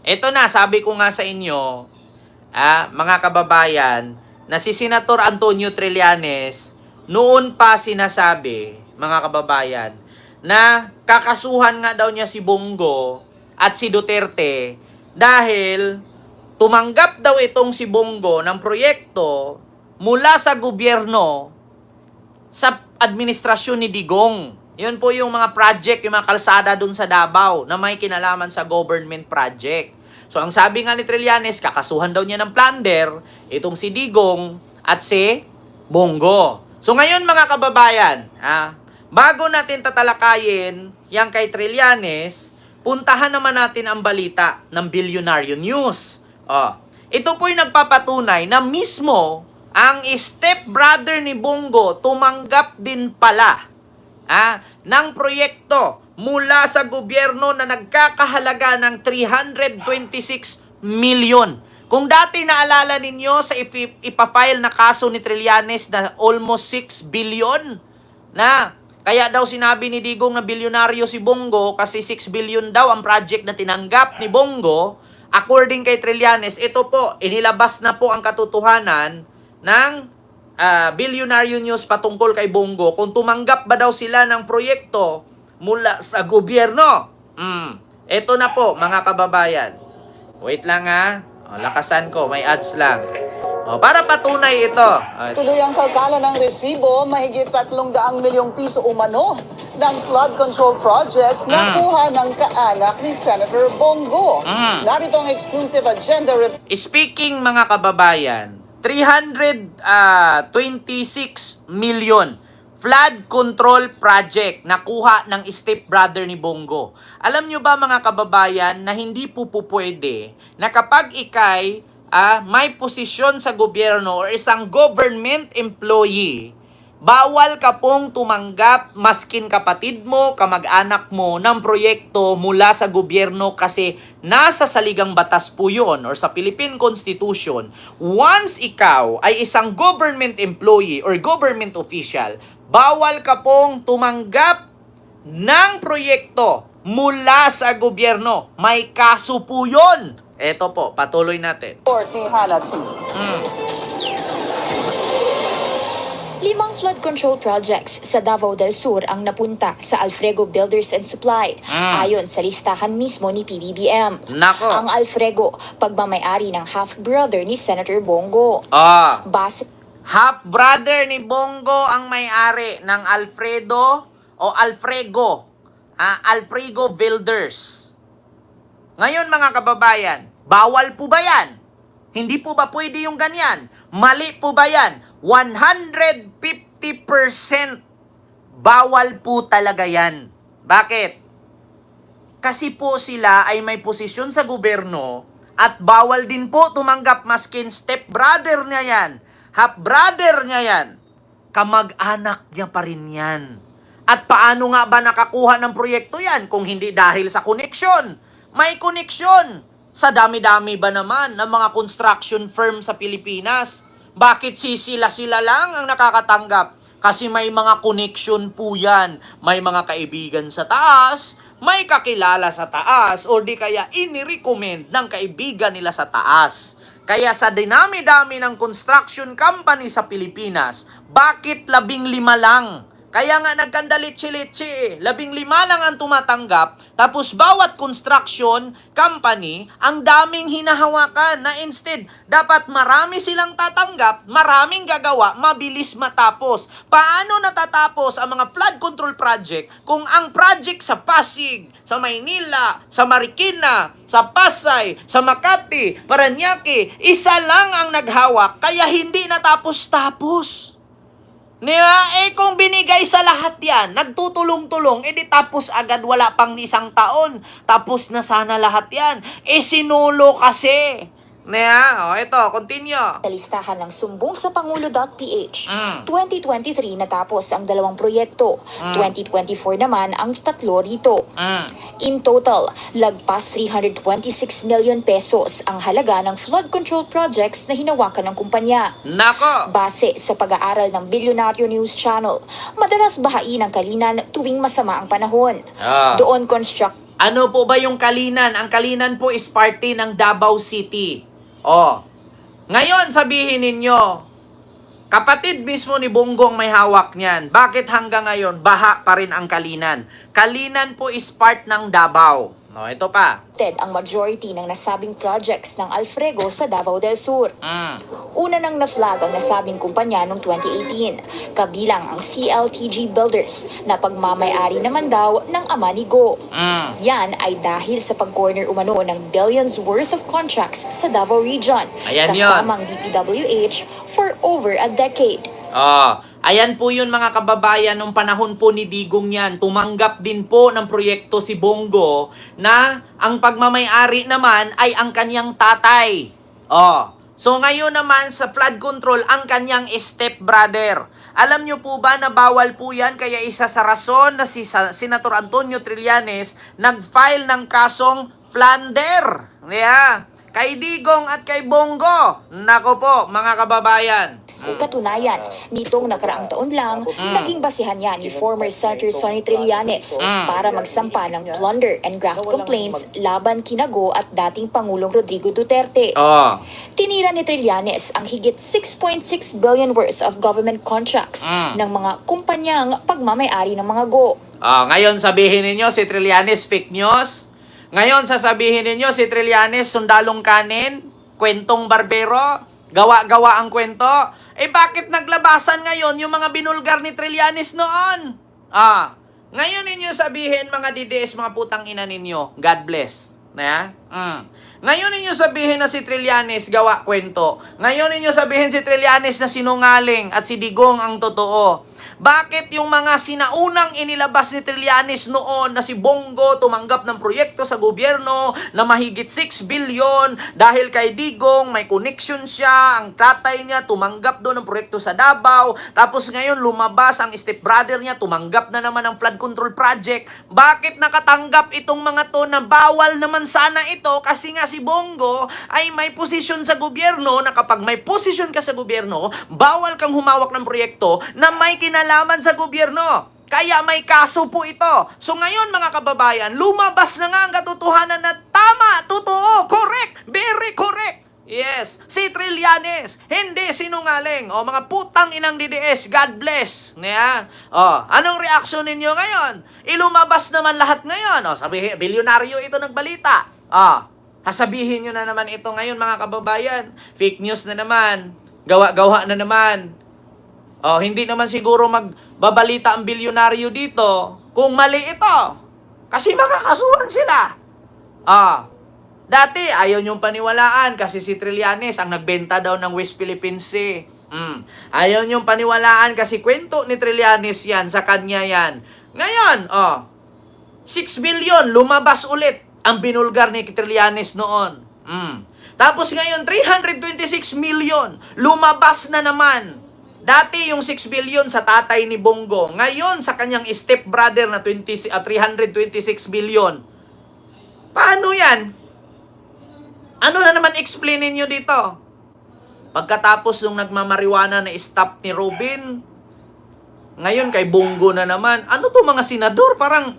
Ito na, sabi ko nga sa inyo, mga kababayan, na si Senator Antonio Trillanes, noon pa sinasabi, mga kababayan, na kakasuhan nga daw niya si Bongo at si Duterte dahil tumanggap daw itong si Bongo ng proyekto mula sa gobyerno sa administrasyon ni Digong. Yun po yung mga project, yung mga kalsada dun sa Davao na may kinalaman sa government project. So, ang sabi nga ni Trillanes, kakasuhan daw niya ng plunder itong si Digong at si Bongo. So, ngayon mga kababayan, bago natin tatalakayin yang kay Trillanes, puntahan naman natin ang balita ng Bilyonaryo News. Ito po'y nagpapatunay na mismo ang stepbrother ni Bongo tumanggap din pala ng proyekto mula sa gobyerno na nagkakahalaga ng 326 million. Kung dati naalala ninyo sa ipafile na kaso ni Trillanes na almost 6 billion na kaya daw sinabi ni Digong na bilyonaryo si Bongo kasi 6 billion daw ang project na tinanggap ni Bongo. According kay Trillanes, ito po, inilabas na po ang katotohanan ng Bilyonaryo News patungkol kay Bongo kung tumanggap ba daw sila ng proyekto mula sa gobyerno. Ito na po mga kababayan. Wait lang lakasan ko, may ads lang. Para patunay ito. Tuloy ang kalkala ng resibo, mahigit 300 milyong piso umano ng flood control projects na kuha ng kaanak ni Senator Bongo. Narito ang exclusive agenda. Speaking mga kababayan, 326 million flood control project na kuha ng stepbrother ni Bongo. Alam nyo ba mga kababayan na hindi po pwede na kapag ikay may posisyon sa gobyerno or isang government employee, bawal ka pong tumanggap maskin kapatid mo, kamag-anak mo ng proyekto mula sa gobyerno kasi nasa saligang batas po yun or sa Philippine Constitution. Once ikaw ay isang government employee or government official, bawal ka pong tumanggap ng proyekto mula sa gobyerno. May kaso po yun. Eto po, patuloy natin. Ni Hannah T. 5 flood control projects sa Davao del Sur ang napunta sa Alfrego Builders and Supply ayon sa listahan mismo ni PBBM. Nako. Ang Alfrego, pagmamayari ng half-brother ni Senator Bongo. Base Half-brother ni Bongo ang may-ari ng Alfrego Builders. Ngayon mga kababayan, bawal po ba yan? Hindi po ba pwede yung ganyan? Mali po ba yan? 150% bawal po talaga yan. Bakit? Kasi po sila ay may posisyon sa gobyerno at bawal din po tumanggap maskin stepbrother niya yan, half-brother niya yan, kamag-anak niya pa rin yan. At paano nga ba nakakuha ng proyekto yan kung hindi dahil sa koneksyon? May koneksyon. Sa dami-dami ba naman ng mga construction firm sa Pilipinas? Bakit sila lang ang nakakatanggap? Kasi may mga connection po yan. May mga kaibigan sa taas, may kakilala sa taas, o di kaya inirecommend ng kaibigan nila sa taas. Kaya sa dinami-dami ng construction company sa Pilipinas, bakit 15 lang? Kaya nga nagkandalitsi-litsi 15 lang ang tumatanggap, tapos bawat construction company, ang daming hinahawakan na instead, dapat marami silang tatanggap, maraming gagawa, mabilis matapos. Paano natatapos ang mga flood control project kung ang project sa Pasig, sa Maynila, sa Marikina, sa Pasay, sa Makati, Paranaque, isa lang ang naghawak, kaya hindi natapos-tapos. Kung binigay sa lahat yan, nagtutulong-tulong, edi tapos agad, wala pang isang taon, tapos na sana lahat yan. sinulo kasi. Ito, continue. sa listahan ng sumbong sa Pangulo.ph. 2023 natapos ang 2 proyekto. 2024 naman ang 3 rito. In total, lagpas 326 million pesos ang halaga ng flood control projects na hinawakan ng kumpanya. Nako! Base sa pag-aaral ng Bilyonaryo News Channel, madalas bahain ang kalinan tuwing masama ang panahon. Doon Ano po ba yung Kalinan? Ang Kalinan po is parte ng Davao City. Oh. Ngayon, sabihin ninyo, kapatid mismo ni Bongo ang may hawak niyan. Bakit hanggang ngayon, baha pa rin ang Kalinan? Kalinan po is part ng Davao. No, ito pa. ang majority ng nasabing projects ng Alfrego sa Davao del Sur. Mm. Una nang na-flag ang nasabing kumpanya noong 2018, kabilang ang CLTG Builders na pagmamay-ari naman daw ng ama ni Go. Mm. Yan ay dahil sa pag-corner umano ng billions worth of contracts sa Davao region, Ayan kasamang DPWH for over a decade. Oh, ayan po yun mga kababayan, nung panahon po ni Digong yan, tumanggap din po ng proyekto si Bongo na ang pagmamay-ari naman ay ang kanyang tatay. Oh, so ngayon naman sa flood control, ang kanyang stepbrother. Alam nyo po ba na bawal po yan? Kaya isa sa rason na si Senator Antonio Trillanes nag-file ng kasong plunder. Yeah. Kay Digong at kay Bongo. Nako po, mga kababayan. Katunayan, nitong nakaraang taon lang, naging basihan niya ni former Senator Sonny Trillanes para magsampa ng plunder and graft complaints laban kina Go at dating Pangulong Rodrigo Duterte. Oh. Tinira ni Trillanes ang higit 6.6 billion worth of government contracts ng mga kumpanyang pagmamay-ari ng mga Go. Ngayon sabihin ninyo si Trillanes fake news. Ngayon sasabihin ninyo si Trillanes sundalong kanin, kwentong barbero, gawa-gawa ang kwento. Eh bakit naglabasan ngayon yung mga binulgar ni Trillanes noon? Ngayon ninyo sabihin mga DDS, mga putang ina ninyo, God bless. Ngayon ninyo sabihin na si Trillanes gawa kwento. Ngayon ninyo sabihin si Trillanes na sinungaling at si Digong ang totoo. Bakit yung mga sinaunang inilabas ni Trillanes noon na si Bongo tumanggap ng proyekto sa gobyerno na mahigit 6 billion dahil kay Digong may connection siya, ang tatay niya tumanggap doon ng proyekto sa Davao, tapos ngayon lumabas ang stepbrother niya tumanggap na naman ng flood control project. Bakit nakatanggap itong mga to na bawal naman sana ito kasi nga si Bongo ay may posisyon sa gobyerno na kapag may posisyon ka sa gobyerno, bawal kang humawak ng proyekto na may kinalaman sa gobyerno. Kaya may kaso po ito. So ngayon mga kababayan, lumabas na nga ang katotohanan na tama, totoo, correct, very correct. Yes, si Trillanes, hindi sinungaling. O mga putang inang DDS, God bless. Yeah? Anong reaksyon ninyo ngayon? Ilumabas naman lahat ngayon. Sabihin, bilyonaryo ito nagbalita. Sasabihin nyo na naman ito ngayon mga kababayan. Fake news na naman. Gawa-gawa na naman. Hindi naman siguro magbabalita ang bilyonaryo dito kung mali ito. Kasi makakasuhan sila. Dati, ayaw niyong paniwalaan kasi si Trillanes ang nagbenta daw ng West Philippine Sea. Ayaw niyong paniwalaan kasi kwento ni Trillanes yan, sa kanya yan. Ngayon, 6 billion, lumabas ulit ang binulgar ni Trillanes noon. Tapos ngayon, 326 million, lumabas na naman. Dati yung 6 billion sa tatay ni Bongo. Ngayon, sa kanyang stepbrother na 326 billion. Paano yan? Ano na naman explainin nyo dito? Pagkatapos nung nagmamariwana na stop ni Robin, ngayon kay Bongo na naman. Ano to mga senador? Parang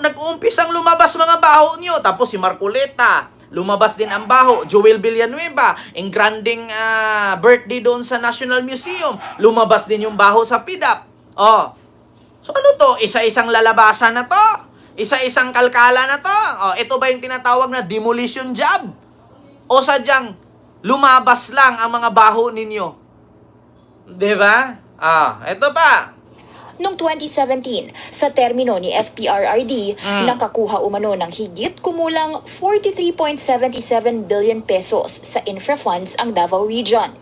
nag-uumpisang lumabas mga baho nyo. Tapos si Marcoleta, lumabas din ang baho. Joel Villanueva, ang granding birthday doon sa National Museum. Lumabas din yung baho sa PIDAP. So ano to? Isa-isang lalabasan na to? Isa-isang kalkala na to? Ito ba yung tinatawag na demolition job? O sadyang lumabas lang ang mga baho ninyo? Diba? Ito pa. Noong 2017, sa termino ni FPRRD, nakakuha umano ng higit kumulang 43.77 billion pesos sa infra funds ang Davao Region.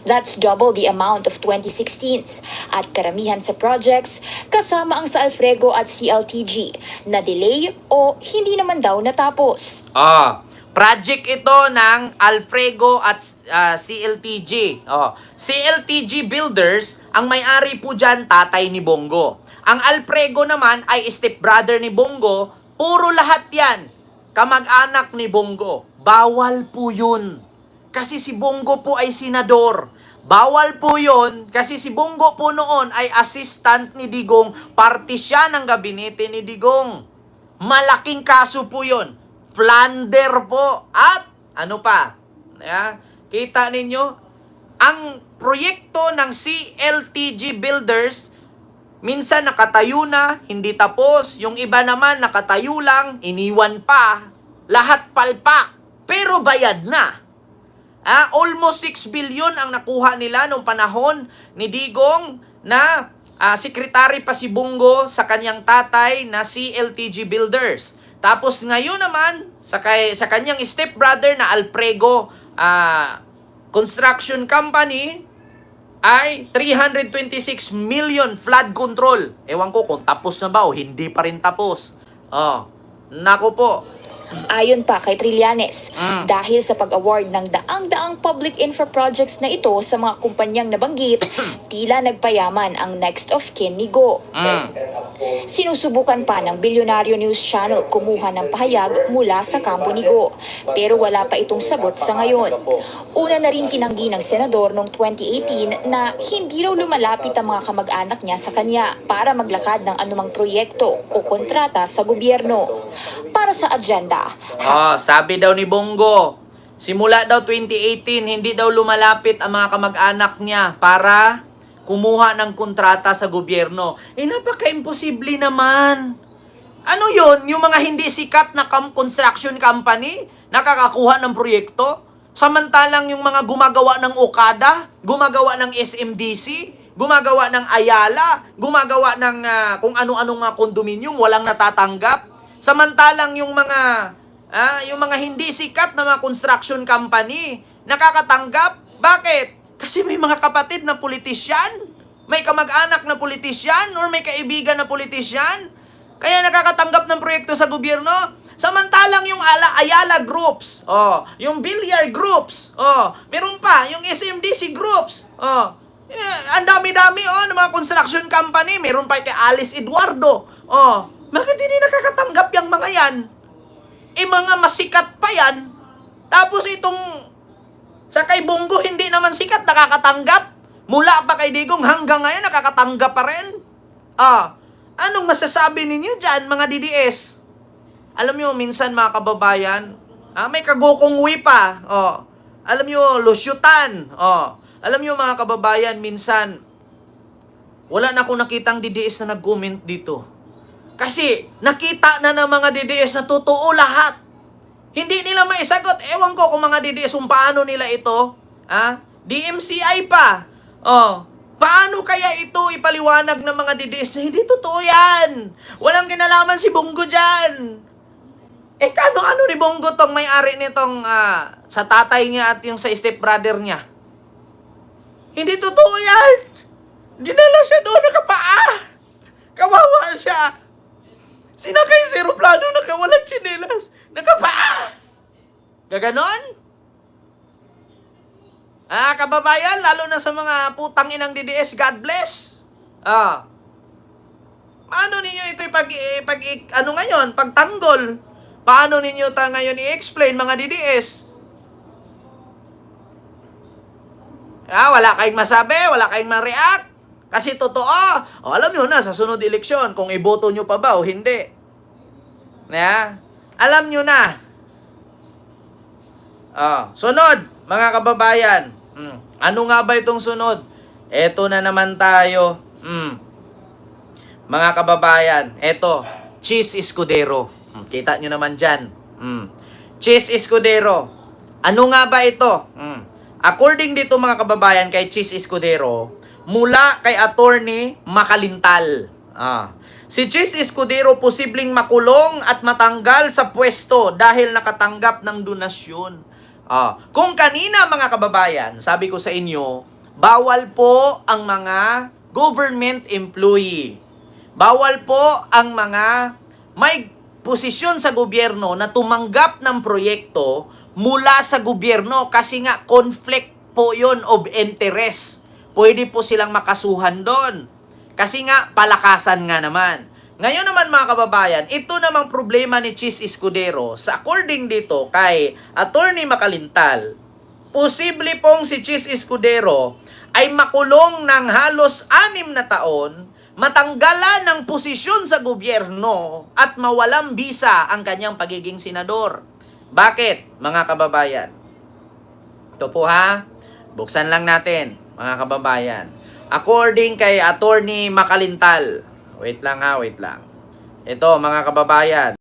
That's double the amount of 2016's at karamihan sa projects kasama ang sa Alfrego at CLTG na delay o hindi naman daw natapos. Project ito ng Alfrego at CLTG. CLTG Builders, ang may-ari po dyan, tatay ni Bongo. Ang Alfrego naman ay stepbrother ni Bongo. Puro lahat yan kamag-anak ni Bongo. Bawal po yun. Kasi si Bongo po ay senador. Bawal po yun kasi si Bongo po noon ay assistant ni Digong. Parte siya ng gabinete ni Digong. Malaking kaso po yun. Flander po. At ano pa? Kita ninyo? Ang proyekto ng CLTG Builders, minsan nakatayo na, hindi tapos. Yung iba naman nakatayo lang, iniwan pa. Lahat palpak. Pero bayad na. Almost 6 billion ang nakuha nila nung panahon ni Digong na sekretary pa si Bongo sa kanyang tatay na CLTG Builders. Tapos ngayon naman, sa kanyang stepbrother na Alprego Construction Company, ay 326 million flood control. Ewan ko kung tapos na ba o hindi pa rin tapos. Nako po. Ayon pa kay Trillanes, dahil sa pag-award ng daang-daang public infra projects na ito sa mga kumpanyang nabanggit, tila nagpayaman ang next of kin ni Go. Sinusubukan pa ng Bilyonaryo News Channel kumuha ng pahayag mula sa kampo ni Go, pero wala pa itong sagot sa ngayon. Una na rin tinanggi ng senador noong 2018 na hindi raw lumalapit ang mga kamag-anak niya sa kanya para maglakad ng anumang proyekto o kontrata sa gobyerno. Para sa agenda, sabi daw ni Bongo, simula daw 2018, hindi daw lumalapit ang mga kamag-anak niya para kumuha ng kontrata sa gobyerno. Napaka-imposible naman. Ano yon? Yung mga hindi sikat na construction company, nakakakuha ng proyekto? Samantalang yung mga gumagawa ng Okada, gumagawa ng SMDC, gumagawa ng Ayala, gumagawa ng kung ano-anong mga kondominium, walang natatanggap. Samantalang yung mga hindi sikat na mga construction company, nakakatanggap. Bakit? Kasi may mga kapatid na politisyan, may kamag-anak na politisyan, or may kaibigan na politisyan, kaya nakakatanggap ng proyekto sa gobyerno. Samantalang yung Ayala groups, yung Villar groups, meron pa, yung SMDC groups, ang dami-dami ng mga construction company, meron pa kay Alice Eduardo, bakit hindi nakakatanggap yung mga yan? Mga masikat pa yan. Tapos itong sa kay Bongo, hindi naman sikat, nakakatanggap. Mula pa kay Digong hanggang ngayon, nakakatanggap pa rin. Anong masasabi ninyo dyan, mga DDS? Alam nyo, minsan mga kababayan, may kagokongwi pa. Alam nyo, lusyutan. Alam nyo mga kababayan, minsan, wala na akong nakitang DDS na nag-comment dito. Kasi nakita na ng mga DDS na totoo lahat. Hindi nila maisagot. Ewan ko kung mga DDS kung paano nila ito. DMCI pa. Paano kaya ito ipaliwanag ng mga DDS na hindi totoo yan? Walang kinalaman si Bongo dyan. Ano ni Bongo tong may-ari nitong sa tatay niya at yung sa stepbrother niya? Hindi totoo yan. Dinala siya doon nakapaa. Kawawa siya. Sinakay si aeroplano, nakawalan tsinelas, nakapaa. Gaganon? Kababayan, lalo na sa mga putang inang DDS, God bless. Paano ninyo ito pagtanggol? Paano ninyo ngayon i-explain mga DDS? Wala kayong masabi, wala kayong ma-react. Kasi totoo. Alam nyo na sa sunod eleksyon kung iboto nyo pa ba o hindi. Alam nyo na. Sunod, mga kababayan. Ano nga ba itong sunod? Eto na naman tayo. Mga kababayan, eto, Cheese Escudero. Kita nyo naman dyan. Cheese Escudero. Ano nga ba ito? According dito mga kababayan kay Cheese Escudero, mula kay Attorney Makalintal. Si Cheese Escudero posibleng makulong at matanggal sa pwesto dahil nakatanggap ng donasyon. Kung kanina mga kababayan, sabi ko sa inyo, bawal po ang mga government employee. Bawal po ang mga may posisyon sa gobyerno na tumanggap ng proyekto mula sa gobyerno kasi nga conflict po yon of interest. Pwede po silang makasuhan doon. Kasi nga, palakasan nga naman. Ngayon naman mga kababayan, ito namang problema ni Cheese Escudero. Sa according dito kay Attorney Makalintal, posible pong si Cheese Escudero ay makulong ng halos 6 na taon matanggalan ng posisyon sa gobyerno at mawalang bisa ang kanyang pagiging senador. Bakit, mga kababayan? Ito po ha, buksan lang natin, mga kababayan. According kay Attorney Makalintal, wait lang ha, wait lang. Ito, mga kababayan.